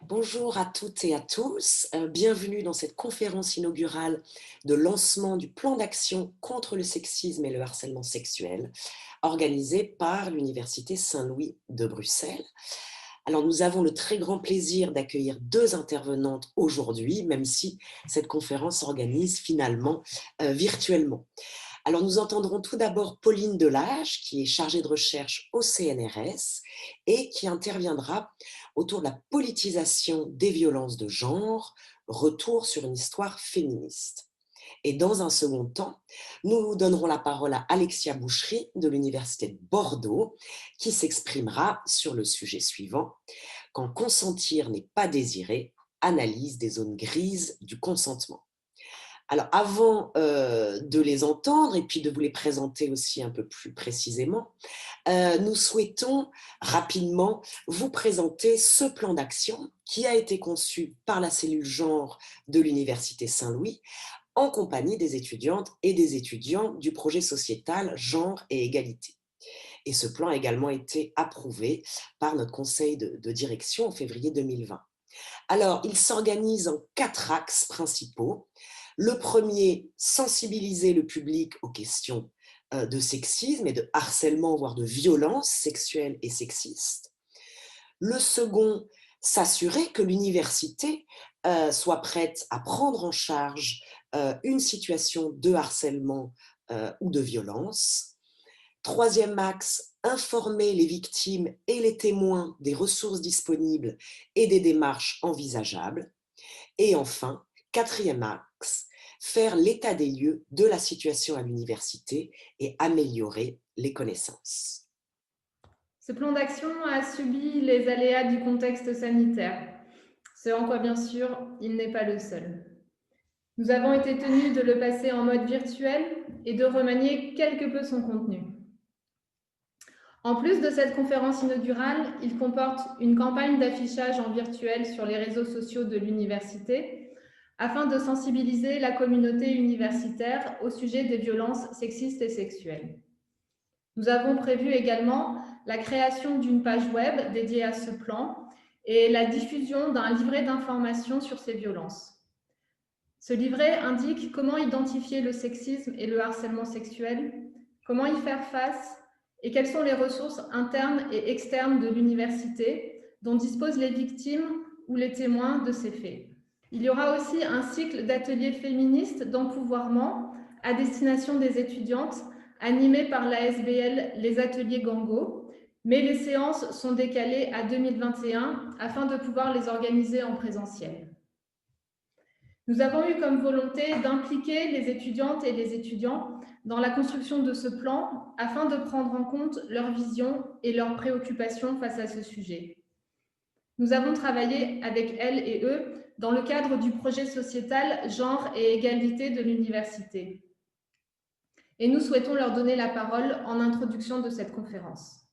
Bonjour à toutes et à tous, bienvenue dans cette conférence inaugurale de lancement du plan d'action contre le sexisme et le harcèlement sexuel, organisée par l'Université Saint-Louis de Bruxelles. Alors nous avons le très grand plaisir d'accueillir deux intervenantes aujourd'hui, même si cette conférence s'organise finalement virtuellement. Alors nous entendrons tout d'abord Pauline Delage, qui est chargée de recherche au CNRS et qui interviendra autour de la politisation des violences de genre, retour sur une histoire féministe. Et dans un second temps, nous donnerons la parole à Alexia Bouchery de l'Université de Bordeaux, qui s'exprimera sur le sujet suivant: quand consentir n'est pas désiré, analyse des zones grises du consentement. Alors, avant de les entendre et puis de vous les présenter aussi un peu plus précisément, nous souhaitons rapidement vous présenter ce plan d'action qui a été conçu par la cellule genre de l'Université Saint-Louis en compagnie des étudiantes et des étudiants du projet sociétal Genre et Égalité. Et ce plan a également été approuvé par notre conseil de direction en février 2020. Alors, il s'organise en 4 axes principaux. Le premier, sensibiliser le public aux questions de sexisme et de harcèlement, voire de violence sexuelle et sexiste. Le second, s'assurer que l'université soit prête à prendre en charge une situation de harcèlement ou de violence. Troisième axe, informer les victimes et les témoins des ressources disponibles et des démarches envisageables. Et enfin, quatrième axe, faire l'état des lieux de la situation à l'université et améliorer les connaissances. Ce plan d'action a subi les aléas du contexte sanitaire, ce en quoi bien sûr il n'est pas le seul. Nous avons été tenus de le passer en mode virtuel et de remanier quelque peu son contenu. En plus de cette conférence inaugurale, il comporte une campagne d'affichage en virtuel sur les réseaux sociaux de l'université afin de sensibiliser la communauté universitaire au sujet des violences sexistes et sexuelles. Nous avons prévu également la création d'une page web dédiée à ce plan et la diffusion d'un livret d'informations sur ces violences. Ce livret indique comment identifier le sexisme et le harcèlement sexuel, comment y faire face et quelles sont les ressources internes et externes de l'université dont disposent les victimes ou les témoins de ces faits. Il y aura aussi un cycle d'ateliers féministes d'empouvoirment à destination des étudiantes, animés par l'ASBL Les Ateliers Gango, mais les séances sont décalées à 2021 afin de pouvoir les organiser en présentiel. Nous avons eu comme volonté d'impliquer les étudiantes et les étudiants dans la construction de ce plan afin de prendre en compte leur vision et leurs préoccupations face à ce sujet. Nous avons travaillé avec elles et eux dans le cadre du projet sociétal Genre et Égalité de l'université. Et nous souhaitons leur donner la parole en introduction de cette conférence.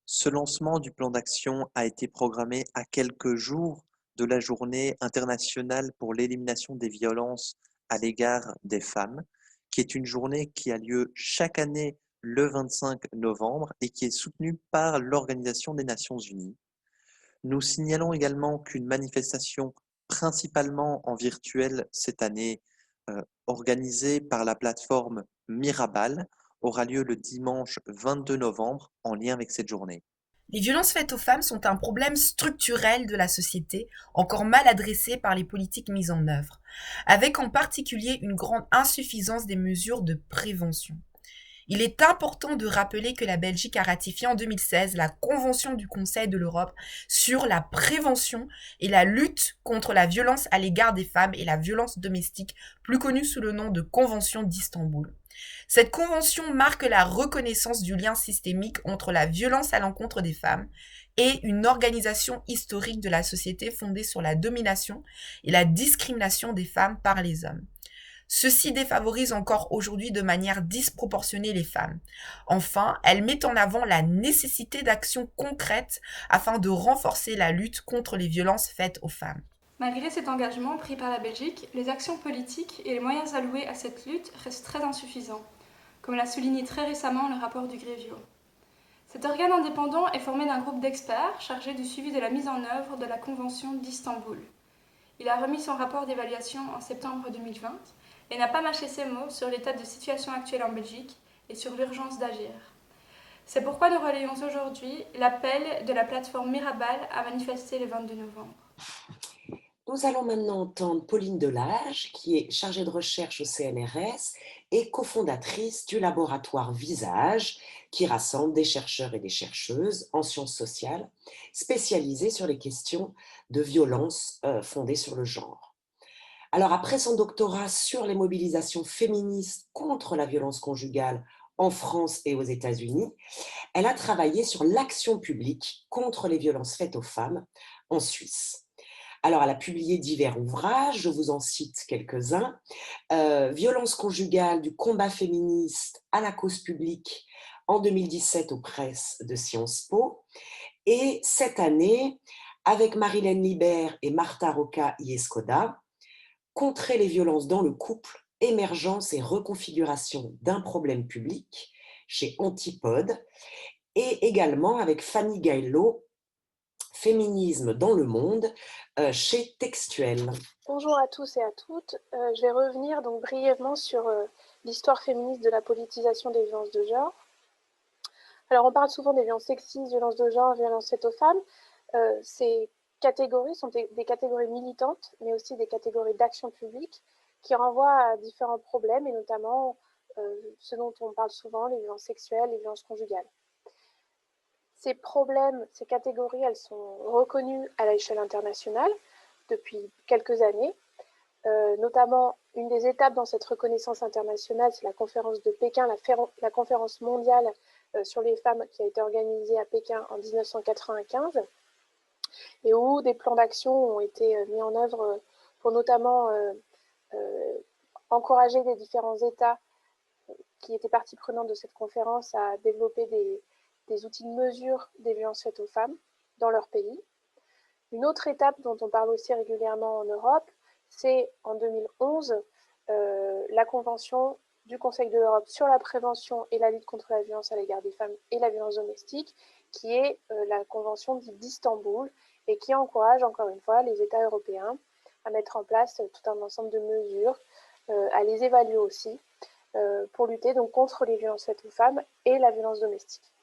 Ce lancement du plan d'action a été programmé à quelques jours de la Journée internationale pour l'élimination des violences à l'égard des femmes, qui est une journée qui a lieu chaque année le 25 novembre et qui est soutenue par l'Organisation des Nations Unies. Nous signalons également qu'une manifestation principalement en virtuel cette année, organisée par la plateforme Mirabal, aura lieu le dimanche 22 novembre en lien avec cette journée. Les violences faites aux femmes sont un problème structurel de la société, encore mal adressé par les politiques mises en œuvre, avec en particulier une grande insuffisance des mesures de prévention. Il est important de rappeler que la Belgique a ratifié en 2016 la Convention du Conseil de l'Europe sur la prévention et la lutte contre la violence à l'égard des femmes et la violence domestique, plus connue sous le nom de Convention d'Istanbul. Cette convention marque la reconnaissance du lien systémique entre la violence à l'encontre des femmes et une organisation historique de la société fondée sur la domination et la discrimination des femmes par les hommes. Ceci défavorise encore aujourd'hui de manière disproportionnée les femmes. Enfin, elle met en avant la nécessité d'actions concrètes afin de renforcer la lutte contre les violences faites aux femmes. Malgré cet engagement pris par la Belgique, les actions politiques et les moyens alloués à cette lutte restent très insuffisants, comme l'a souligné très récemment le rapport du Grevio. Cet organe indépendant est formé d'un groupe d'experts chargés du suivi de la mise en œuvre de la Convention d'Istanbul. Il a remis son rapport d'évaluation en septembre 2020 et n'a pas mâché ses mots sur l'état de situation actuelle en Belgique et sur l'urgence d'agir. C'est pourquoi nous relayons aujourd'hui l'appel de la plateforme Mirabal à manifester le 22 novembre. Nous allons maintenant entendre Pauline Delage, qui est chargée de recherche au CNRS et cofondatrice du laboratoire Visage, qui rassemble des chercheurs et des chercheuses en sciences sociales spécialisés sur les questions de violence fondées sur le genre. Alors, après son doctorat sur les mobilisations féministes contre la violence conjugale en France et aux États-Unis, elle a travaillé sur l'action publique contre les violences faites aux femmes en Suisse. Alors, elle a publié divers ouvrages, je vous en cite quelques-uns. Violence conjugale, du combat féministe à la cause publique en 2017 aux presses de Sciences Po. Et cette année, avec Marilène Libert et Marta Roca Iescoda, Contrer les violences dans le couple, émergence et reconfiguration d'un problème public chez Antipode. Et également avec Fanny Gaillot, Féminisme dans le monde, chez Textuel. Bonjour à tous et à toutes. Je vais revenir donc brièvement sur l'histoire féministe de la politisation des violences de genre. Alors on parle souvent des violences sexistes, violences de genre, violences faites aux femmes. Ces catégories sont des catégories militantes, mais aussi des catégories d'action publique qui renvoient à différents problèmes, et notamment ce dont on parle souvent, les violences sexuelles, les violences conjugales. Ces problèmes, ces catégories, elles sont reconnues à l'échelle internationale depuis quelques années. Notamment, une des étapes dans cette reconnaissance internationale, c'est la conférence de Pékin, la conférence mondiale sur les femmes qui a été organisée à Pékin en 1995, et où des plans d'action ont été mis en œuvre pour notamment encourager les différents États qui étaient partie prenante de cette conférence à développer des outils de mesure des violences faites aux femmes dans leur pays. Une autre étape dont on parle aussi régulièrement en Europe, c'est en 2011 la Convention du Conseil de l'Europe sur la prévention et la lutte contre la violence à l'égard des femmes et la violence domestique, qui est la Convention dite d'Istanbul et qui encourage encore une fois les États européens à mettre en place tout un ensemble de mesures, à les évaluer aussi, pour lutter donc contre les violences faites aux femmes et la violence domestique.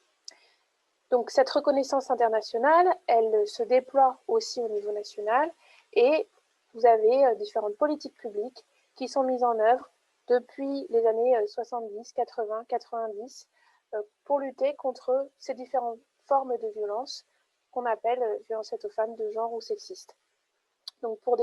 Donc cette reconnaissance internationale, elle se déploie aussi au niveau national, et vous avez différentes politiques publiques qui sont mises en œuvre depuis les années 70, 80, 90 pour lutter contre ces différentes formes de violence qu'on appelle violences faites aux femmes de genre ou sexistes. Donc pour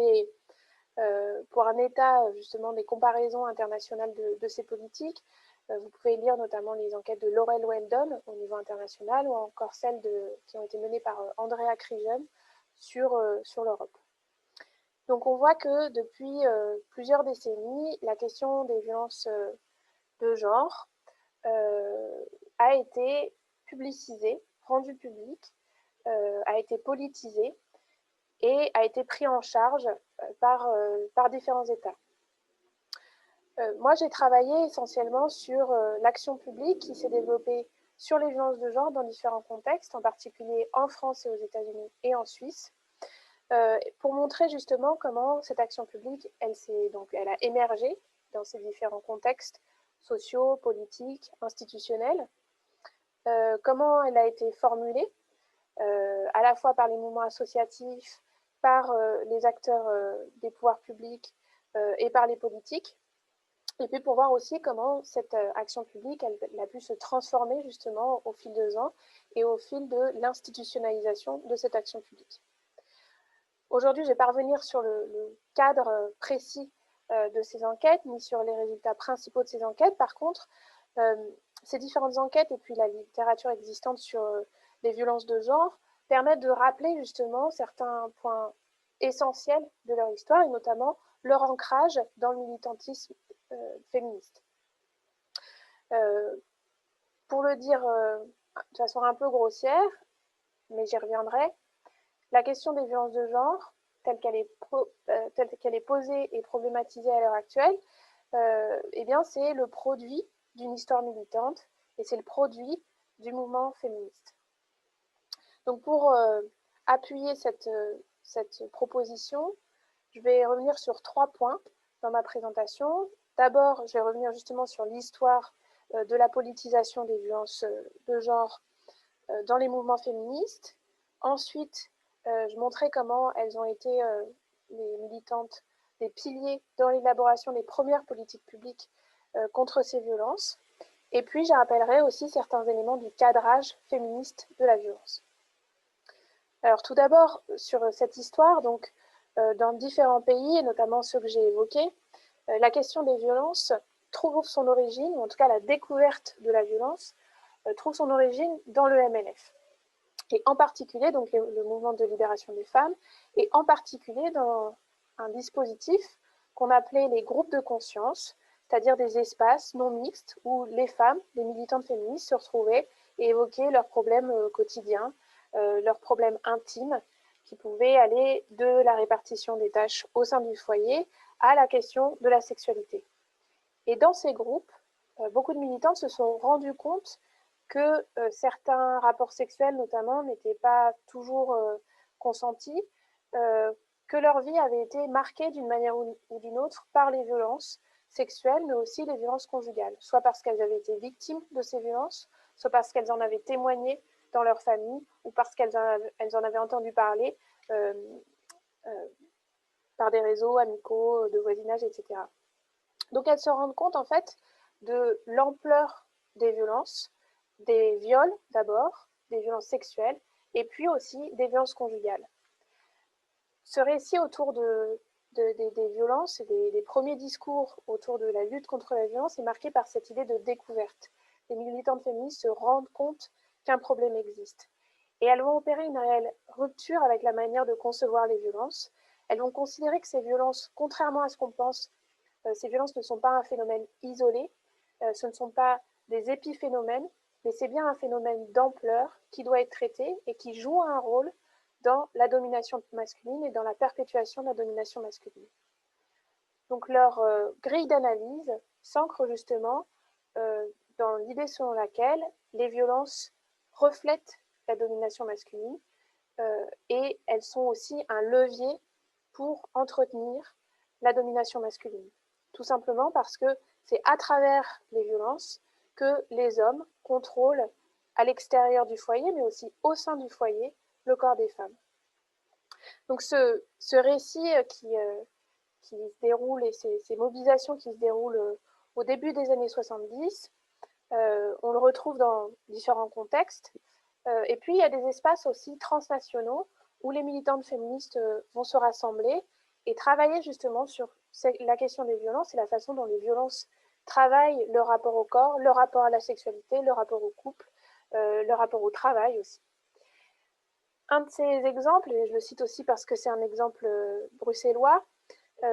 un état justement des comparaisons internationales de ces politiques, vous pouvez lire notamment les enquêtes de Laurel Weldon au niveau international, ou encore celles qui ont été menées par Andrea Krijen sur l'Europe. Donc on voit que depuis plusieurs décennies, la question des violences de genre a été publicisée, rendue publique, a été politisée et a été pris en charge par différents États. Moi, j'ai travaillé essentiellement sur l'action publique qui s'est développée sur les violences de genre dans différents contextes, en particulier en France et aux États-Unis et en Suisse, pour montrer justement comment cette action publique, elle a émergé dans ces différents contextes sociaux, politiques, institutionnels, comment elle a été formulée, à la fois par les mouvements associatifs, par les acteurs des pouvoirs publics et par les politiques, et puis pour voir aussi comment cette action publique elle a pu se transformer justement au fil des ans et au fil de l'institutionnalisation de cette action publique. Aujourd'hui, je ne vais pas revenir sur le cadre précis de ces enquêtes, ni sur les résultats principaux de ces enquêtes. Par contre, ces différentes enquêtes et puis la littérature existante sur les violences de genre permettent de rappeler justement certains points essentiels de leur histoire, et notamment leur ancrage dans le militantisme féministe. Pour le dire de façon un peu grossière, mais j'y reviendrai, la question des violences de genre, telle qu'elle est posée et problématisée à l'heure actuelle, eh bien, c'est le produit d'une histoire militante, et c'est le produit du mouvement féministe. Donc pour appuyer cette proposition, je vais revenir sur 3 points dans ma présentation. D'abord, je vais revenir justement sur l'histoire de la politisation des violences de genre dans les mouvements féministes. Ensuite, je montrerai comment elles ont été, les militantes, des piliers dans l'élaboration des premières politiques publiques contre ces violences. Et puis, je rappellerai aussi certains éléments du cadrage féministe de la violence. Alors, tout d'abord, sur cette histoire, donc, dans différents pays, et notamment ceux que j'ai évoqués, la question des violences trouve son origine, ou en tout cas la découverte de la violence, trouve son origine dans le MLF. Et en particulier, donc le mouvement de libération des femmes, et en particulier dans un dispositif qu'on appelait les groupes de conscience, c'est-à-dire des espaces non mixtes où les femmes, les militantes féministes se retrouvaient et évoquaient leurs problèmes quotidiens, leurs problèmes intimes, qui pouvaient aller de la répartition des tâches au sein du foyer à la question de la sexualité. Et dans ces groupes, beaucoup de militantes se sont rendues compte que certains rapports sexuels, notamment, n'étaient pas toujours consentis, que leur vie avait été marquée d'une manière ou d'une autre par les violences sexuelles, mais aussi les violences conjugales, soit parce qu'elles avaient été victimes de ces violences, soit parce qu'elles en avaient témoigné dans leur famille, ou parce qu'elles en avaient entendu parler par des réseaux amicaux, de voisinage, etc. Donc elles se rendent compte en fait de l'ampleur des violences, des viols d'abord, des violences sexuelles, et puis aussi des violences conjugales. Ce récit autour des violences et des premiers discours autour de la lutte contre la violence est marqué par cette idée de découverte. Les militantes féministes se rendent compte qu'un problème existe. Et elles vont opérer une réelle rupture avec la manière de concevoir les violences. Elles vont considérer que ces violences, contrairement à ce qu'on pense, ces violences ne sont pas un phénomène isolé, ce ne sont pas des épiphénomènes, mais c'est bien un phénomène d'ampleur qui doit être traité et qui joue un rôle dans la domination masculine et dans la perpétuation de la domination masculine. Donc leur grille d'analyse s'ancre justement dans l'idée selon laquelle les violences reflètent la domination masculine et elles sont aussi un levier pour entretenir la domination masculine. Tout simplement parce que c'est à travers les violences que les hommes contrôlent à l'extérieur du foyer, mais aussi au sein du foyer, le corps des femmes. Donc ce récit qui se déroule et ces mobilisations qui se déroulent au début des années 70, on le retrouve dans différents contextes. Et puis il y a des espaces aussi transnationaux où les militantes féministes vont se rassembler et travailler justement sur la question des violences et la façon dont les violences travaillent le rapport au corps, le rapport à la sexualité, le rapport au couple, le rapport au travail aussi. Un de ces exemples, et je le cite aussi parce que c'est un exemple bruxellois,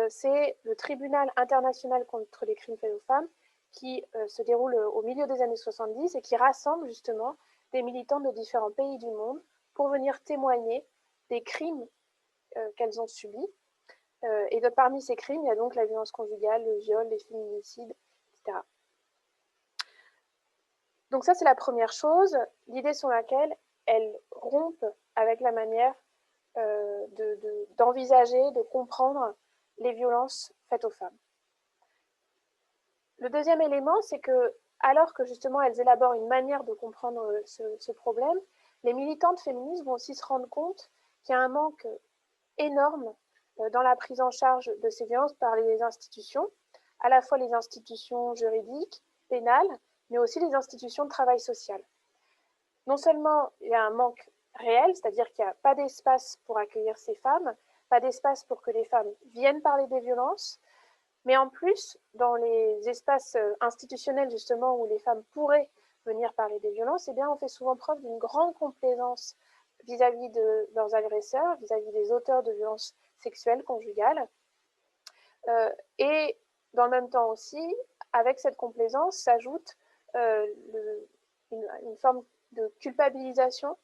c'est le Tribunal international contre les crimes faits aux femmes qui se déroule au milieu des années 70 et qui rassemble justement des militants de différents pays du monde pour venir témoigner des crimes qu'elles ont subis. Et parmi ces crimes, il y a donc la violence conjugale, le viol, les féminicides, etc. Donc ça, c'est la première chose, l'idée sur laquelle elles rompent avec la manière d'envisager, de comprendre les violences faites aux femmes. Le deuxième élément, c'est que, alors que justement elles élaborent une manière de comprendre ce problème, les militantes féministes vont aussi se rendre compte qu'il y a un manque énorme dans la prise en charge de ces violences par les institutions, à la fois les institutions juridiques, pénales, mais aussi les institutions de travail social. Non seulement il y a un manque réel, c'est-à-dire qu'il n'y a pas d'espace pour accueillir ces femmes, pas d'espace pour que les femmes viennent parler des violences, mais en plus, dans les espaces institutionnels justement où les femmes pourraient venir parler des violences, eh bien, on fait souvent preuve d'une grande complaisance vis-à-vis de leurs agresseurs, vis-à-vis des auteurs de violences sexuelles conjugales. Et dans le même temps aussi, avec cette complaisance s'ajoute une forme de culpabilisation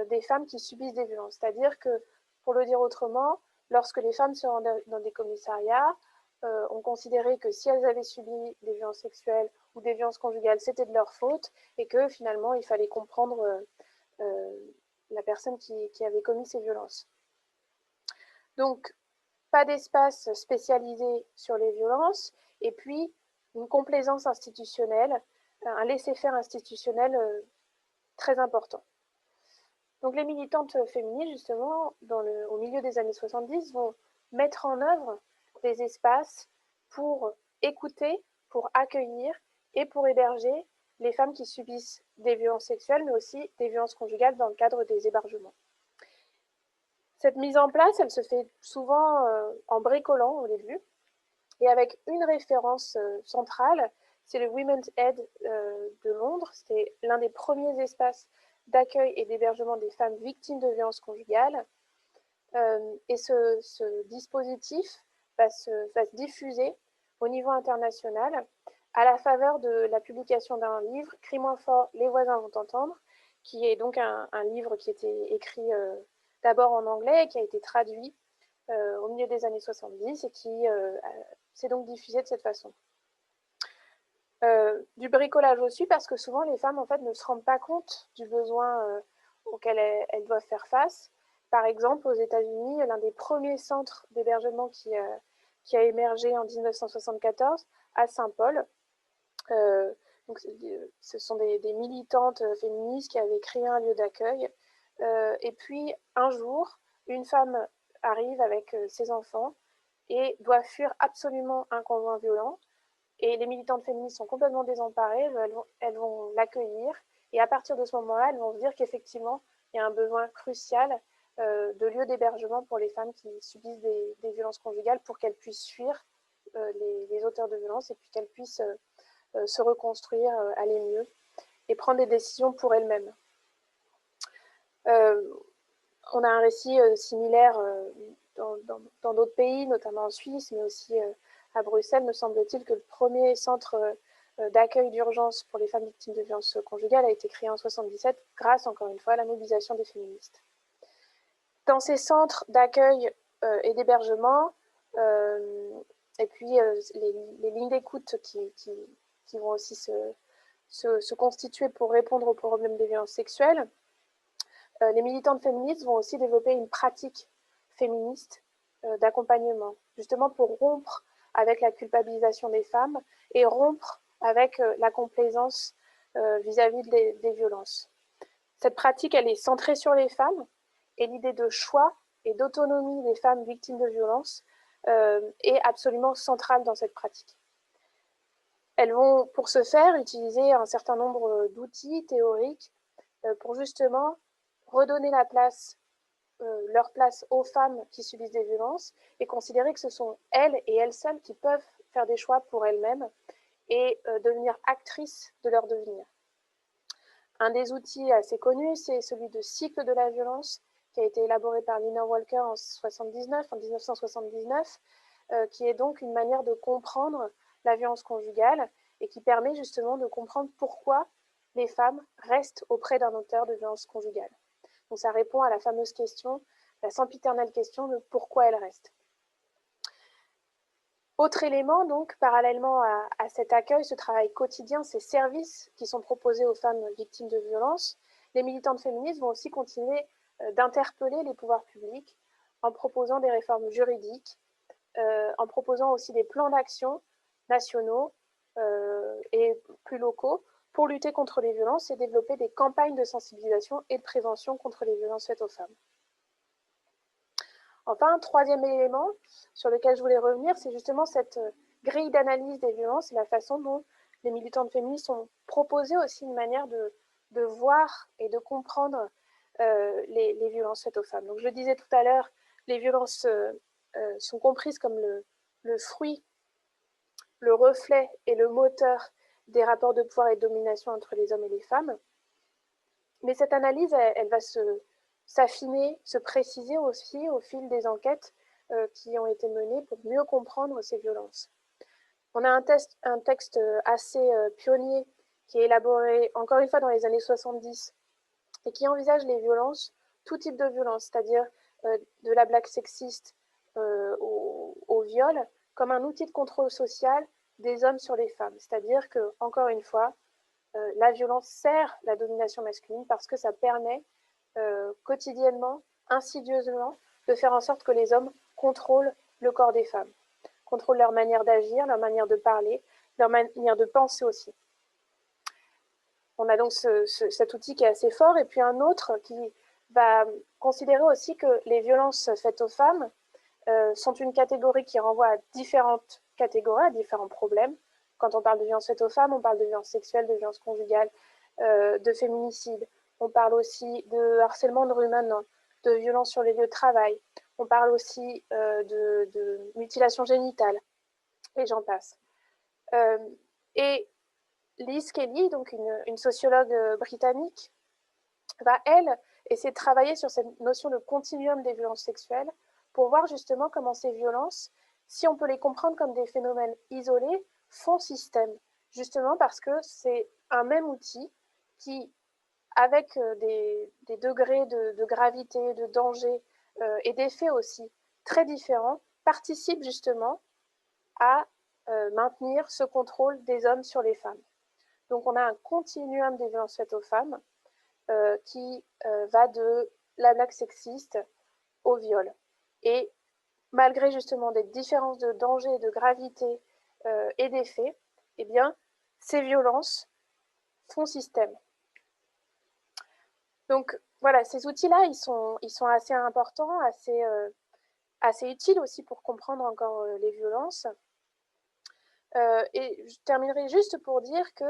des femmes qui subissent des violences. C'est-à-dire que, pour le dire autrement, lorsque les femmes se rendaient dans des commissariats, on considérait que si elles avaient subi des violences sexuelles ou des violences conjugales, c'était de leur faute et que finalement, il fallait comprendre la personne qui avait commis ces violences. Donc, pas d'espace spécialisé sur les violences et puis une complaisance institutionnelle, un laisser-faire institutionnel très important. Donc les militantes féministes, justement, au milieu des années 70, vont mettre en œuvre des espaces pour écouter, pour accueillir et pour héberger les femmes qui subissent des violences sexuelles, mais aussi des violences conjugales dans le cadre des hébergements. Cette mise en place, elle se fait souvent en bricolant au début, et avec une référence centrale, c'est le Women's Aid de Londres. C'est l'un des premiers espaces d'accueil et d'hébergement des femmes victimes de violences conjugales. Et ce dispositif va se diffuser au niveau international à la faveur de la publication d'un livre, Crie moins fort, les voisins vont t'entendre, qui est donc un livre qui était écrit d'abord en anglais et qui a été traduit au milieu des années 70 et qui s'est donc diffusé de cette façon. Du bricolage aussi, parce que souvent les femmes en fait ne se rendent pas compte du besoin auquel elles doivent faire face. Par exemple, aux États-Unis, l'un des premiers centres d'hébergement qui a émergé en 1974 à Saint-Paul. Donc, ce sont des militantes féministes qui avaient créé un lieu d'accueil. Et puis, un jour, une femme arrive avec ses enfants et doit fuir absolument un conjoint violent. Et les militantes féministes sont complètement désemparées, elles vont l'accueillir. Et à partir de ce moment-là, elles vont se dire qu'effectivement, il y a un besoin crucial de lieux d'hébergement pour les femmes qui subissent des violences conjugales pour qu'elles puissent fuir les auteurs de violences et puis qu'elles puissent se reconstruire, aller mieux et prendre des décisions pour elles-mêmes. On a un récit similaire dans d'autres pays, notamment en Suisse, mais aussi à Bruxelles. Me semble-t-il que le premier centre d'accueil d'urgence pour les femmes victimes de violences conjugales a été créé en 1977 grâce, encore une fois, à la mobilisation des féministes. Dans ces centres d'accueil et d'hébergement, et puis les lignes d'écoute qui vont aussi se constituer pour répondre aux problèmes des violences sexuelles, les militantes féministes vont aussi développer une pratique féministe d'accompagnement, justement pour rompre avec la culpabilisation des femmes et rompre avec la complaisance vis-à-vis des violences. Cette pratique, elle est centrée sur les femmes et l'idée de choix et d'autonomie des femmes victimes de violences est absolument centrale dans cette pratique. Elles vont, pour ce faire, utiliser un certain nombre d'outils théoriques pour justement redonner leur place aux femmes qui subissent des violences et considérer que ce sont elles et elles seules qui peuvent faire des choix pour elles-mêmes et devenir actrices de leur devenir. Un des outils assez connus, c'est celui de cycle de la violence qui a été élaboré par Lina Walker en 1979, qui est donc une manière de comprendre la violence conjugale et qui permet justement de comprendre pourquoi les femmes restent auprès d'un auteur de violence conjugale. Donc ça répond à la fameuse question, la sempiternelle question de pourquoi elles restent. Autre élément, donc, parallèlement à cet accueil, ce travail quotidien, ces services qui sont proposés aux femmes victimes de violences, les militantes féministes vont aussi continuer d'interpeller les pouvoirs publics en proposant des réformes juridiques, en proposant aussi des plans d'action nationaux et plus locaux pour lutter contre les violences et développer des campagnes de sensibilisation et de prévention contre les violences faites aux femmes. Enfin, un troisième élément sur lequel je voulais revenir, c'est justement cette grille d'analyse des violences et la façon dont les militantes féministes ont proposé aussi une manière de voir et de comprendre les violences faites aux femmes. Donc, je le disais tout à l'heure, les violences sont comprises comme le fruit, le reflet et le moteur des rapports de pouvoir et de domination entre les hommes et les femmes. Mais cette analyse, elle va s'affiner, se préciser aussi au fil des enquêtes qui ont été menées pour mieux comprendre ces violences. On a un texte assez pionnier qui est élaboré, encore une fois, dans les années 70 et qui envisage les violences, tout type de violence, c'est-à-dire de la blague sexiste au viol, comme un outil de contrôle social des hommes sur les femmes. C'est-à-dire que, encore une fois, la violence sert la domination masculine parce que ça permet quotidiennement, insidieusement, de faire en sorte que les hommes contrôlent le corps des femmes, contrôlent leur manière d'agir, leur manière de parler, leur manière de penser aussi. On a donc cet outil qui est assez fort, et puis un autre qui va considérer aussi que les violences faites aux femmes sont une catégorie qui renvoie à différentes catégories, à différents problèmes. Quand on parle de violences faites aux femmes, on parle de violences sexuelles, de violences conjugales, de féminicide. On parle aussi de harcèlement de rue maintenant, de violences sur les lieux de travail. On parle aussi de mutilation génitale, et j'en passe. Et Liz Kelly, donc une sociologue britannique, va, elle, essayer de travailler sur cette notion de continuum des violences sexuelles pour voir justement comment ces violences, si on peut les comprendre comme des phénomènes isolés, font système, justement parce que c'est un même outil qui, avec des degrés de gravité, de danger et d'effets aussi très différents, participe justement à maintenir ce contrôle des hommes sur les femmes. Donc on a un continuum des violences faites aux femmes qui va de la blague sexiste au viol. Et malgré justement des différences de danger, de gravité et d'effet, eh bien, ces violences font système. Donc voilà, ces outils-là, ils sont assez importants, assez utiles aussi pour comprendre encore les violences. Et je terminerai juste pour dire que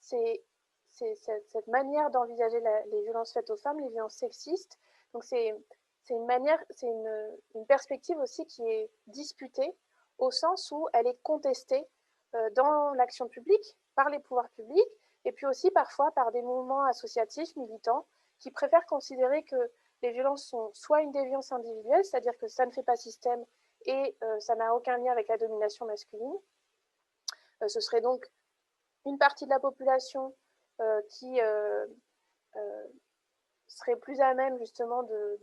c'est cette manière d'envisager les violences faites aux femmes, les violences sexistes. Donc c'est une perspective aussi qui est disputée au sens où elle est contestée dans l'action publique, par les pouvoirs publics, et puis aussi parfois par des mouvements associatifs, militants, qui préfèrent considérer que les violences sont soit une déviance individuelle, c'est-à-dire que ça ne fait pas système et ça n'a aucun lien avec la domination masculine. Ce serait donc une partie de la population qui serait plus à même justement de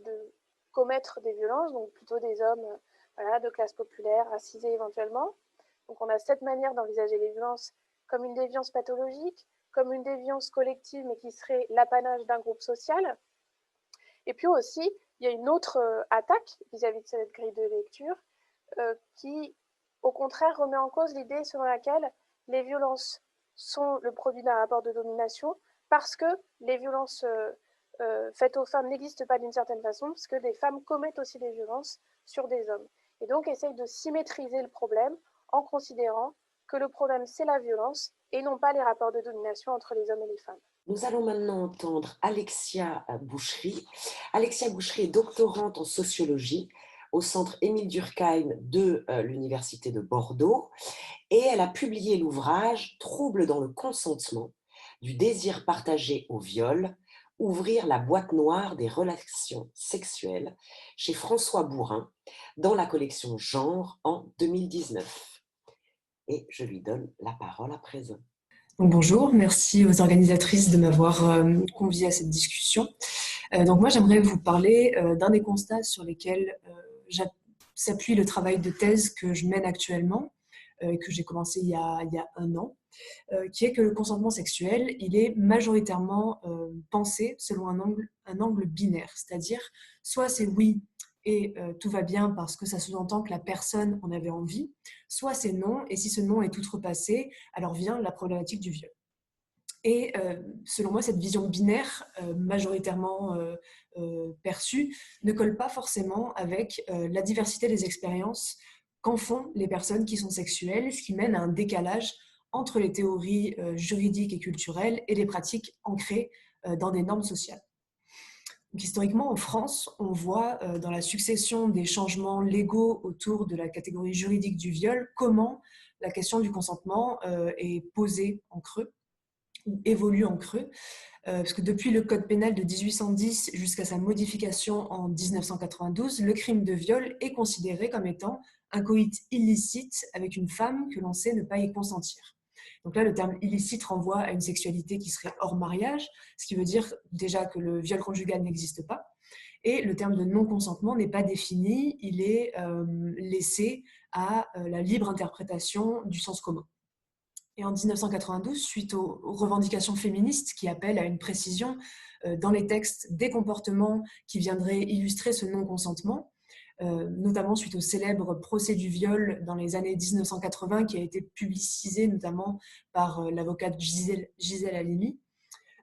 commettre des violences, donc plutôt des hommes voilà, de classe populaire, racisés éventuellement. Donc on a cette manière d'envisager les violences comme une déviance pathologique, comme une déviance collective, mais qui serait l'apanage d'un groupe social. Et puis aussi, il y a une autre attaque vis-à-vis de cette grille de lecture qui, au contraire, remet en cause l'idée selon laquelle les violences sont le produit d'un rapport de domination parce que les violences faites aux femmes n'existent pas d'une certaine façon, parce que des femmes commettent aussi des violences sur des hommes. Et donc, essaye de symétriser le problème en considérant que le problème, c'est la violence et non pas les rapports de domination entre les hommes et les femmes. Nous allons maintenant entendre Alexia Boucherie. Alexia Boucherie est doctorante en sociologie au centre Émile Durkheim de l'Université de Bordeaux et elle a publié l'ouvrage « Troubles dans le consentement, du désir partagé au viol, ouvrir la boîte noire des relations sexuelles » chez François Bourin dans la collection Genre en 2019. Et je lui donne la parole à présent. Donc, bonjour, merci aux organisatrices de m'avoir conviée à cette discussion. Donc moi, j'aimerais vous parler d'un des constats sur lesquels s'appuie le travail de thèse que je mène actuellement, que j'ai commencé il y a 1 an, qui est que le consentement sexuel, il est majoritairement pensé selon un angle binaire, c'est-à-dire soit c'est oui et tout va bien parce que ça sous-entend que la personne en avait envie, soit c'est non, et si ce non est outrepassé, alors vient la problématique du viol. Et selon moi, cette vision binaire, majoritairement perçue, ne colle pas forcément avec la diversité des expériences qu'en font les personnes qui sont sexuelles, ce qui mène à un décalage entre les théories juridiques et culturelles et les pratiques ancrées dans des normes sociales. Donc, historiquement, en France, on voit dans la succession des changements légaux autour de la catégorie juridique du viol, comment la question du consentement est posée en creux, ou évolue en creux, parce que depuis le code pénal de 1810 jusqu'à sa modification en 1992, le crime de viol est considéré comme étant un coït illicite avec une femme que l'on sait ne pas y consentir. Donc là, le terme illicite renvoie à une sexualité qui serait hors mariage, ce qui veut dire déjà que le viol conjugal n'existe pas. Et le terme de non-consentement n'est pas défini, il est laissé à la libre interprétation du sens commun. Et en 1992, suite aux revendications féministes qui appellent à une précision dans les textes des comportements qui viendraient illustrer ce non-consentement, notamment suite au célèbre procès du viol dans les années 1980 qui a été publicisé notamment par l'avocate Gisèle Halimi,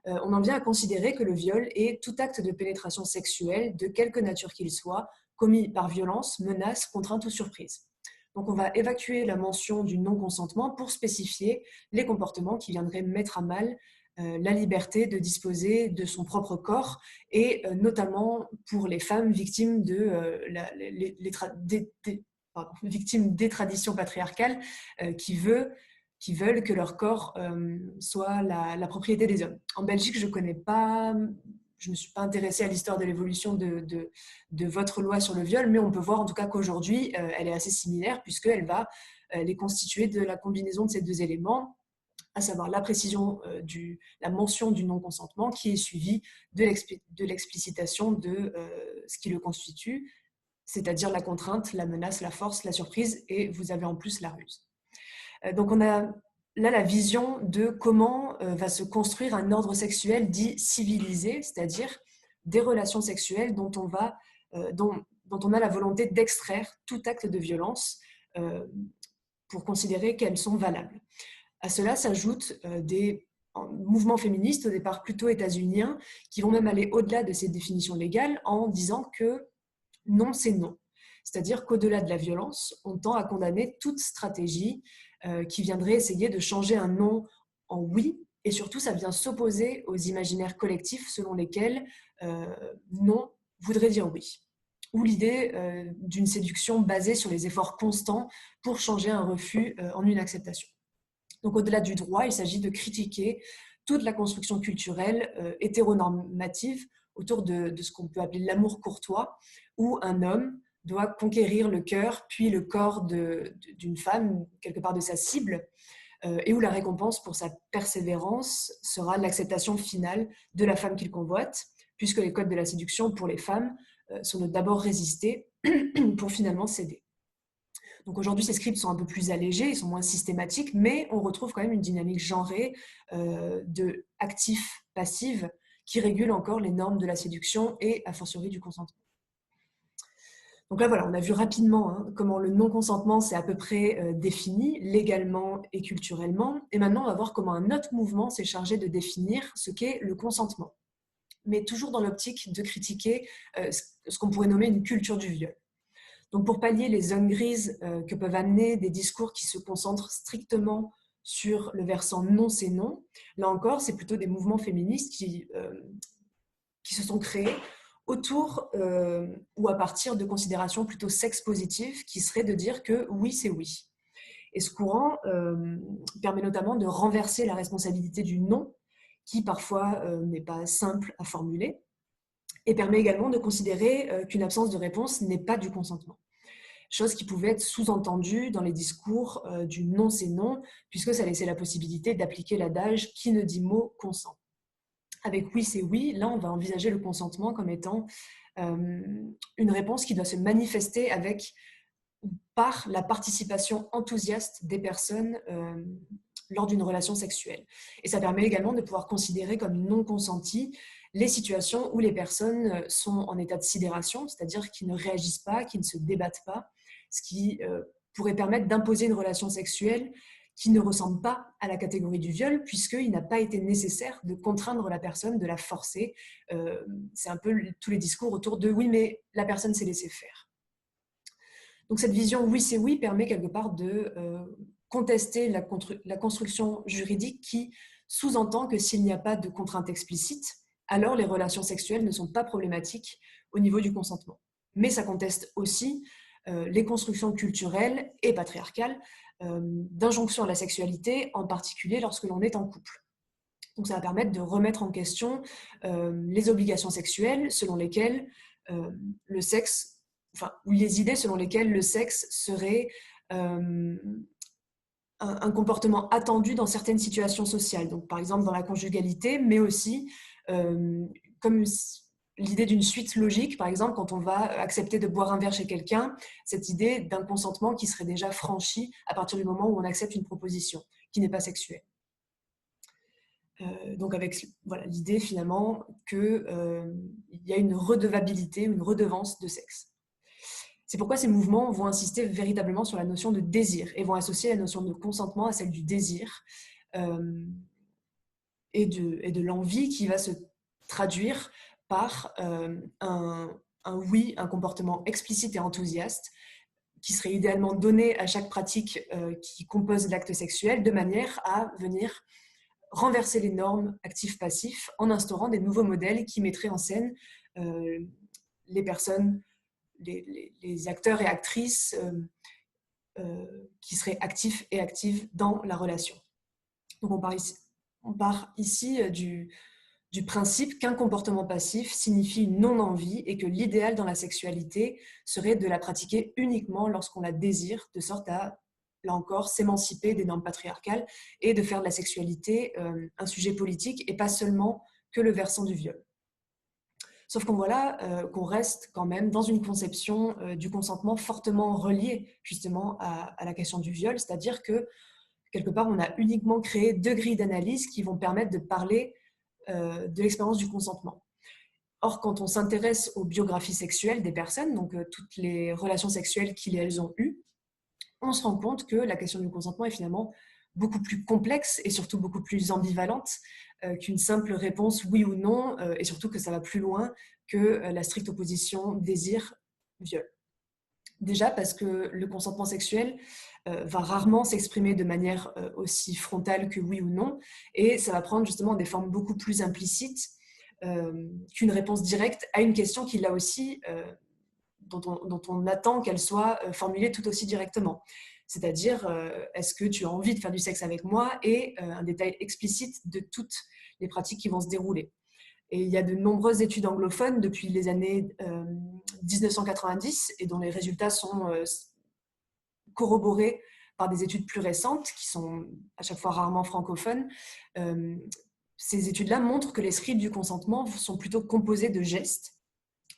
on en vient à considérer que le viol est tout acte de pénétration sexuelle, de quelque nature qu'il soit, commis par violence, menace, contrainte ou surprise. Donc on va évacuer la mention du non-consentement pour spécifier les comportements qui viendraient mettre à mal la liberté de disposer de son propre corps et notamment pour les femmes victimes victimes des traditions patriarcales qui veulent que leur corps soit la propriété des hommes. En Belgique, je ne me suis pas intéressée à l'histoire de l'évolution de votre loi sur le viol, mais on peut voir en tout cas qu'aujourd'hui, elle est assez similaire puisqu'elle est constituée de la combinaison de ces deux éléments, à savoir la précision la mention du non-consentement qui est suivie de l'explicitation de ce qui le constitue, c'est-à-dire la contrainte, la menace, la force, la surprise, et vous avez en plus la ruse. Donc on a là la vision de comment va se construire un ordre sexuel dit civilisé, c'est-à-dire des relations sexuelles dont on a la volonté d'extraire tout acte de violence pour considérer qu'elles sont valables. À cela s'ajoutent des mouvements féministes, au départ plutôt états-uniens, qui vont même aller au-delà de ces définitions légales en disant que non, c'est non. C'est-à-dire qu'au-delà de la violence, on tend à condamner toute stratégie qui viendrait essayer de changer un non en oui, et surtout ça vient s'opposer aux imaginaires collectifs selon lesquels non voudrait dire oui, ou l'idée d'une séduction basée sur les efforts constants pour changer un refus en une acceptation. Donc au-delà du droit, il s'agit de critiquer toute la construction culturelle hétéronormative autour de ce qu'on peut appeler l'amour courtois, où un homme doit conquérir le cœur puis le corps d'une femme, quelque part de sa cible, et où la récompense pour sa persévérance sera l'acceptation finale de la femme qu'il convoite, puisque les codes de la séduction pour les femmes sont de d'abord résister pour finalement céder. Donc aujourd'hui, ces scripts sont un peu plus allégés, ils sont moins systématiques, mais on retrouve quand même une dynamique genrée de actif-passif qui régule encore les normes de la séduction et a fortiori du consentement. Donc là, voilà, on a vu rapidement comment le non-consentement s'est à peu près défini légalement et culturellement. Et maintenant, on va voir comment un autre mouvement s'est chargé de définir ce qu'est le consentement, mais toujours dans l'optique de critiquer ce qu'on pourrait nommer une culture du viol. Donc pour pallier les zones grises que peuvent amener des discours qui se concentrent strictement sur le versant non, c'est non, là encore, c'est plutôt des mouvements féministes qui se sont créés autour ou à partir de considérations plutôt sex-positives qui seraient de dire que oui, c'est oui. Et ce courant permet notamment de renverser la responsabilité du non, qui parfois n'est pas simple à formuler, et permet également de considérer qu'une absence de réponse n'est pas du consentement. Chose qui pouvait être sous-entendue dans les discours du non, c'est non, puisque ça laissait la possibilité d'appliquer l'adage « qui ne dit mot consent ». Avec oui, c'est oui, là, on va envisager le consentement comme étant une réponse qui doit se manifester par la participation enthousiaste des personnes lors d'une relation sexuelle. Et ça permet également de pouvoir considérer comme non consenties les situations où les personnes sont en état de sidération, c'est-à-dire qui ne réagissent pas, qui ne se débattent pas, ce qui pourrait permettre d'imposer une relation sexuelle qui ne ressemble pas à la catégorie du viol, puisqu'il n'a pas été nécessaire de contraindre la personne, de la forcer. C'est un peu tous les discours autour de « oui, mais la personne s'est laissée faire ». Donc cette vision « oui, c'est oui » permet quelque part de contester la construction juridique qui sous-entend que s'il n'y a pas de contrainte explicite, alors les relations sexuelles ne sont pas problématiques au niveau du consentement. Mais ça conteste aussi les constructions culturelles et patriarcales d'injonction à la sexualité, en particulier lorsque l'on est en couple. Donc ça va permettre de remettre en question les obligations sexuelles selon lesquelles le sexe, ou les idées selon lesquelles le sexe serait un comportement attendu dans certaines situations sociales. Donc par exemple dans la conjugalité, mais aussi comme l'idée d'une suite logique, par exemple, quand on va accepter de boire un verre chez quelqu'un, cette idée d'un consentement qui serait déjà franchi à partir du moment où on accepte une proposition qui n'est pas sexuelle. Donc avec l'idée finalement qu'il y a une redevabilité, une redevance de sexe. C'est pourquoi ces mouvements vont insister véritablement sur la notion de désir et vont associer la notion de consentement à celle du désir et de l'envie qui va se traduire par un oui, un comportement explicite et enthousiaste qui serait idéalement donné à chaque pratique qui compose l'acte sexuel de manière à venir renverser les normes actifs-passifs en instaurant des nouveaux modèles qui mettraient en scène les personnes, les acteurs et actrices qui seraient actifs et actives dans la relation. Donc on part ici du principe qu'un comportement passif signifie une non-envie et que l'idéal dans la sexualité serait de la pratiquer uniquement lorsqu'on la désire, de sorte à, là encore, s'émanciper des normes patriarcales et de faire de la sexualité un sujet politique et pas seulement que le versant du viol. Sauf qu'on voit là qu'on reste quand même dans une conception du consentement fortement reliée justement à la question du viol, c'est-à-dire que quelque part on a uniquement créé 2 grilles d'analyse qui vont permettre de parler de l'expérience du consentement. Or, quand on s'intéresse aux biographies sexuelles des personnes, donc toutes les relations sexuelles qu'elles ont eues, on se rend compte que la question du consentement est finalement beaucoup plus complexe et surtout beaucoup plus ambivalente qu'une simple réponse oui ou non, et surtout que ça va plus loin que la stricte opposition désir-viol. Déjà parce que le consentement sexuel va rarement s'exprimer de manière aussi frontale que oui ou non, et ça va prendre justement des formes beaucoup plus implicites qu'une réponse directe à une question qui, là aussi, dont on attend qu'elle soit formulée tout aussi directement. C'est-à-dire, est-ce que tu as envie de faire du sexe avec moi, et un détail explicite de toutes les pratiques qui vont se dérouler. Et il y a de nombreuses études anglophones depuis les années 1990 et dont les résultats sont corroborés par des études plus récentes qui sont à chaque fois rarement francophones. Ces études-là montrent que les scripts du consentement sont plutôt composés de gestes.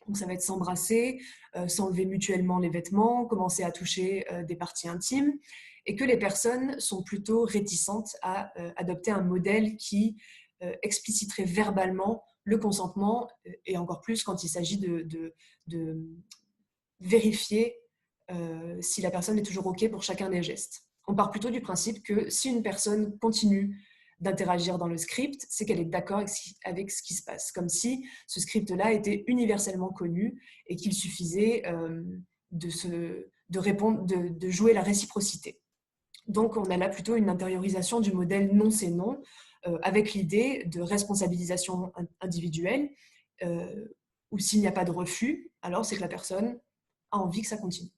Donc ça va être s'embrasser, s'enlever mutuellement les vêtements, commencer à toucher des parties intimes, et que les personnes sont plutôt réticentes à adopter un modèle qui expliciterait verbalement le consentement, et encore plus quand il s'agit de vérifier si la personne est toujours OK pour chacun des gestes. On part plutôt du principe que si une personne continue d'interagir dans le script, c'est qu'elle est d'accord avec ce qui se passe, comme si ce script-là était universellement connu et qu'il suffisait de jouer la réciprocité. Donc on a là plutôt une intériorisation du modèle non c'est non, avec l'idée de responsabilisation individuelle, où s'il n'y a pas de refus, alors c'est que la personne a envie que ça continue.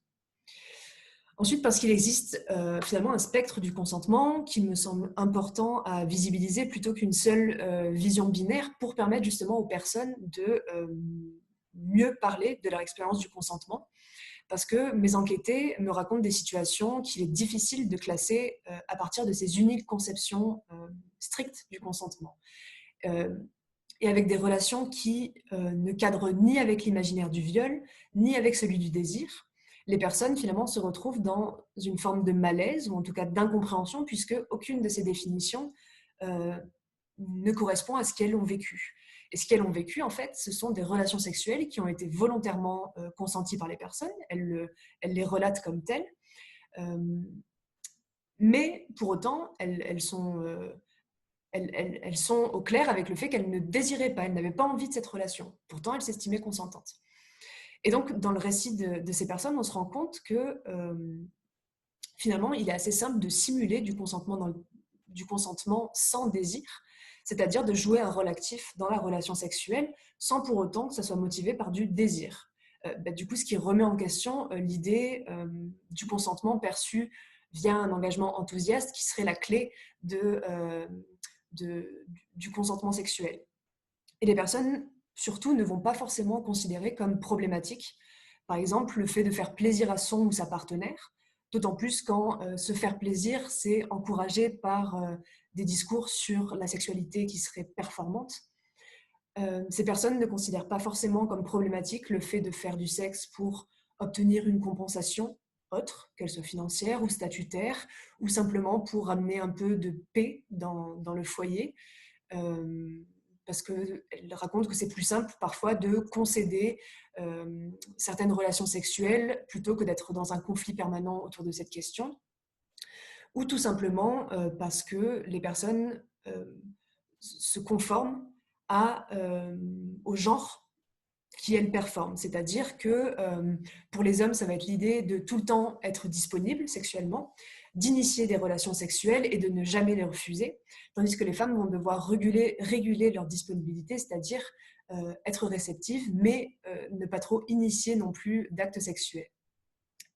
Ensuite, parce qu'il existe finalement un spectre du consentement qui me semble important à visibiliser plutôt qu'une seule vision binaire, pour permettre justement aux personnes de mieux parler de leur expérience du consentement. Parce que mes enquêtés me racontent des situations qu'il est difficile de classer à partir de ces uniques conceptions strictes du consentement. Et avec des relations qui ne cadrent ni avec l'imaginaire du viol, ni avec celui du désir, les personnes finalement se retrouvent dans une forme de malaise, ou en tout cas d'incompréhension, puisque aucune de ces définitions ne correspond à ce qu'elles ont vécu. Et ce qu'elles ont vécu, en fait, ce sont des relations sexuelles qui ont été volontairement consenties par les personnes. Elles les relatent comme telles. Mais pour autant, elles sont au clair avec le fait qu'elles ne désiraient pas, elles n'avaient pas envie de cette relation. Pourtant, elles s'estimaient consentantes. Et donc, dans le récit de ces personnes, on se rend compte que finalement, il est assez simple de simuler du consentement sans désir, c'est-à-dire de jouer un rôle actif dans la relation sexuelle sans pour autant que ça soit motivé par du désir. Du coup, ce qui remet en question l'idée du consentement perçu via un engagement enthousiaste qui serait la clé du consentement sexuel. Et les personnes, surtout, ne vont pas forcément considérer comme problématique, par exemple, le fait de faire plaisir à son ou sa partenaire, d'autant plus quand se faire plaisir, c'est encouragé par des discours sur la sexualité qui seraient performantes. Ces personnes ne considèrent pas forcément comme problématique le fait de faire du sexe pour obtenir une compensation autre, qu'elle soit financière ou statutaire, ou simplement pour amener un peu de paix dans le foyer. Parce qu'elle raconte que c'est plus simple parfois de concéder certaines relations sexuelles plutôt que d'être dans un conflit permanent autour de cette question, ou tout simplement parce que les personnes se conforment au genre qui elles performent. C'est-à-dire que pour les hommes, ça va être l'idée de tout le temps être disponible sexuellement, d'initier des relations sexuelles et de ne jamais les refuser, tandis que les femmes vont devoir réguler leur disponibilité, c'est-à-dire être réceptives, mais ne pas trop initier non plus d'actes sexuels.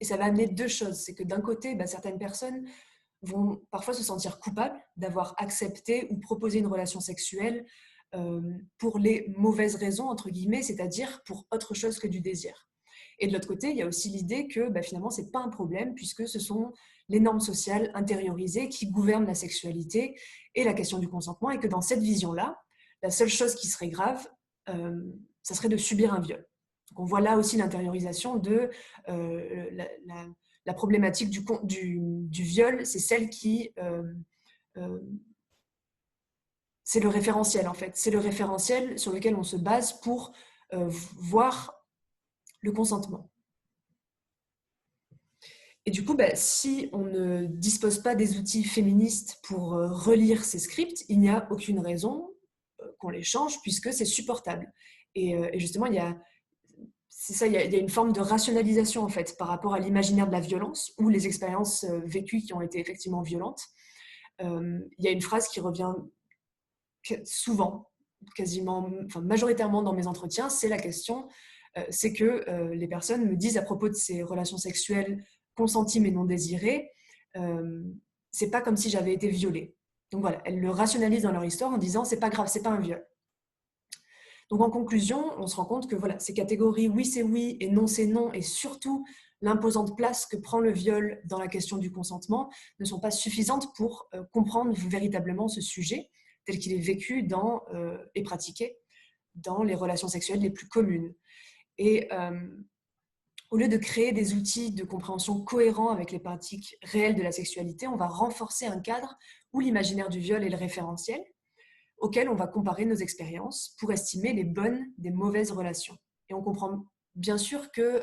Et ça va amener deux choses. C'est que d'un côté, certaines personnes vont parfois se sentir coupables d'avoir accepté ou proposé une relation sexuelle pour les mauvaises raisons, entre guillemets, c'est-à-dire pour autre chose que du désir. Et de l'autre côté, il y a aussi l'idée que finalement, ce n'est pas un problème puisque ce sont les normes sociales intériorisées qui gouvernent la sexualité et la question du consentement, et que dans cette vision-là, la seule chose qui serait grave, ça serait de subir un viol. Donc on voit là aussi l'intériorisation de la problématique du viol, c'est celle qui... c'est le référentiel en fait. C'est le référentiel sur lequel on se base pour voir le consentement. Et du coup, si on ne dispose pas des outils féministes pour relire ces scripts, il n'y a aucune raison qu'on les change puisque c'est supportable. Et justement, il y a une forme de rationalisation en fait par rapport à l'imaginaire de la violence ou les expériences vécues qui ont été effectivement violentes. Il y a une phrase qui revient souvent, majoritairement dans mes entretiens, c'est la question, c'est que les personnes me disent à propos de ces relations sexuelles consenties mais non désirées, c'est pas comme si j'avais été violée. Donc voilà, elles le rationalisent dans leur histoire en disant c'est pas grave, c'est pas un viol. Donc en conclusion, on se rend compte que voilà, ces catégories oui c'est oui et non c'est non, et surtout l'imposante place que prend le viol dans la question du consentement ne sont pas suffisantes pour comprendre véritablement ce sujet tel qu'il est vécu et pratiqué dans les relations sexuelles les plus communes. Et au lieu de créer des outils de compréhension cohérents avec les pratiques réelles de la sexualité, on va renforcer un cadre où l'imaginaire du viol est le référentiel, auquel on va comparer nos expériences pour estimer les bonnes des mauvaises relations. Et on comprend bien sûr que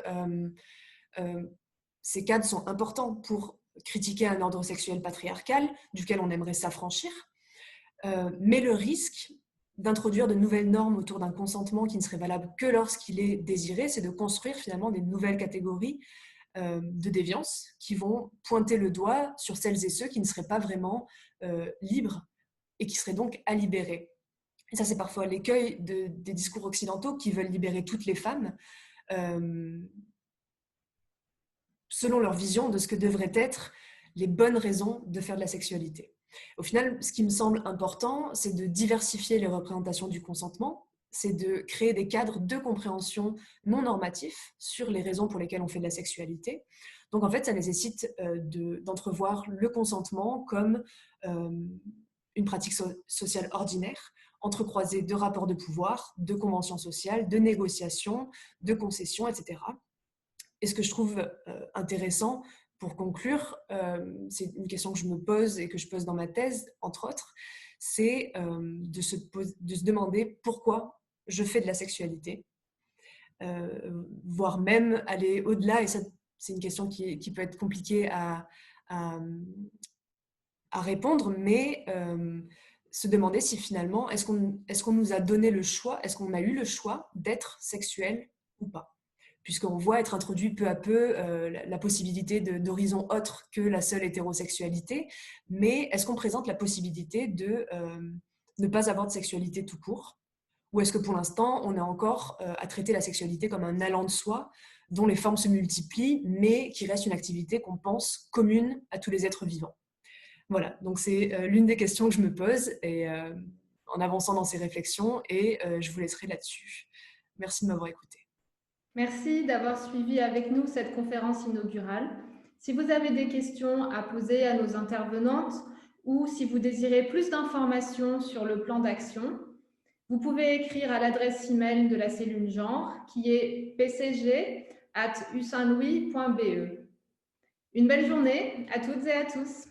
ces cadres sont importants pour critiquer un ordre sexuel patriarcal duquel on aimerait s'affranchir, mais le risque d'introduire de nouvelles normes autour d'un consentement qui ne serait valable que lorsqu'il est désiré, c'est de construire finalement des nouvelles catégories de déviance qui vont pointer le doigt sur celles et ceux qui ne seraient pas vraiment libres et qui seraient donc à libérer. Et ça, c'est parfois l'écueil des discours occidentaux qui veulent libérer toutes les femmes selon leur vision de ce que devraient être les bonnes raisons de faire de la sexualité. Au final, ce qui me semble important, c'est de diversifier les représentations du consentement, c'est de créer des cadres de compréhension non normatifs sur les raisons pour lesquelles on fait de la sexualité. Donc en fait, ça nécessite d'entrevoir le consentement comme une pratique sociale ordinaire, entrecroisée de rapports de pouvoir, de conventions sociales, de négociations, de concessions, etc. Et ce que je trouve intéressant, pour conclure, c'est une question que je me pose et que je pose dans ma thèse, entre autres, c'est de se demander pourquoi je fais de la sexualité, voire même aller au-delà, et ça, c'est une question qui peut être compliquée à répondre, mais se demander si finalement, est-ce qu'on nous a donné le choix, est-ce qu'on a eu le choix d'être sexuel ou pas ? Puisqu'on voit être introduit peu à peu la possibilité d'horizons autres que la seule hétérosexualité, mais est-ce qu'on présente la possibilité de ne pas avoir de sexualité tout court ? Ou est-ce que pour l'instant, on est encore à traiter la sexualité comme un allant de soi, dont les formes se multiplient, mais qui reste une activité qu'on pense commune à tous les êtres vivants ? Voilà, donc c'est l'une des questions que je me pose et, en avançant dans ces réflexions, et je vous laisserai là-dessus. Merci de m'avoir écouté. Merci d'avoir suivi avec nous cette conférence inaugurale. Si vous avez des questions à poser à nos intervenantes ou si vous désirez plus d'informations sur le plan d'action, Vous pouvez écrire à l'adresse email de la cellule genre qui est pcg@usaintlouis.be. Une belle journée à toutes et à tous.